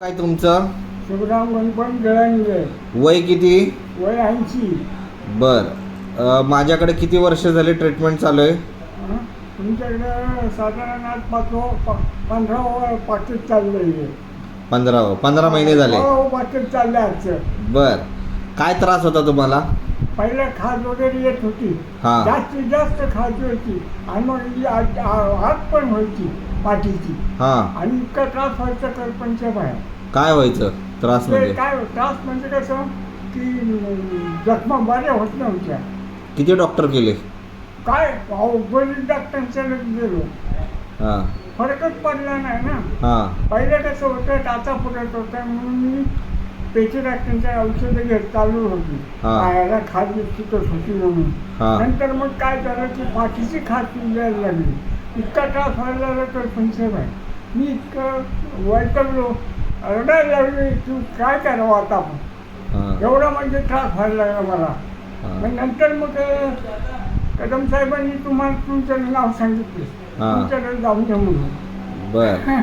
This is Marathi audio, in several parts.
काय तुमचं? शिवराम गणपत गळांगे. वय किती? वय 80. बर. माझ्याकडे किती वर्ष झाले ट्रीटमेंट चालू आहे? तुमच्याकडे साधारण आज 15 पाकिट चाललं आहे. 15 महिने झाले. हो, पाकिट चाललं आजचं. बर. काय त्रास होता तुम्हाला? पहिलं खाज वगैरे येत होती, हा. जास्तीत जास्त खाज होती आणि मग ही हात पण व्हायची पाठीची हा. आणि इतका त्रास व्हायचा कल्पनच्या बाहेर. काय व्हायचं त्रास ते म्हणजे? काय त्रास म्हणजे कसं की जखमा बऱ्या होत नव्हत्या. किती डॉक्टर केले? काय बरीच डॉक्टरांच्याकडे गेलो, हा. फरकच पडला नाही ना. हा. पहिले कसं होतं, टाचा फुटत होता म्हणून मी पेशी डॉक्टरांच्या औषधं घेत चालू होती. हा. पायाला खाज सुटत होती म्हणून. हा. नंतर मग काय झालं की पाठीची खाज यायला लागली. इतका त्रास व्हायला लागला तर पंचम आहे. मी इतकं वैतागलो, रडायला लागली तू काय करावं आता आपण. हा. एवढा म्हणजे त्रास व्हायला लागला मला. हा. मग नंतर मग कदम साहेबांनी तुम्हाला तुमचं नाव सांगितले, हा. तुमच्याकडे जाऊन द्या म्हणून. बर.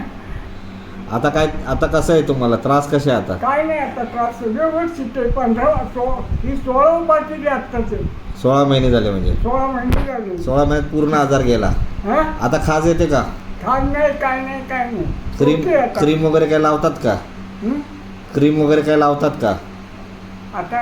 आता काय, आता कसं आहे तुम्हाला? त्रास कसे आहे आता? काय नाही, आता त्रास व्यवस्थित आहे. 16 पाकिट आत्ताचे. 16 महिने झाले म्हणजे? 16 महिने झाले. 16 महिन्यात पूर्ण आजार गेला. हा, आता खाज येते का? खाज नाही, काय नाही, काय नाही. क्रीम ओके आता. क्रीम वगैरे काय लावतात का? हं? क्रीम वगैरे काय लावतात का? आता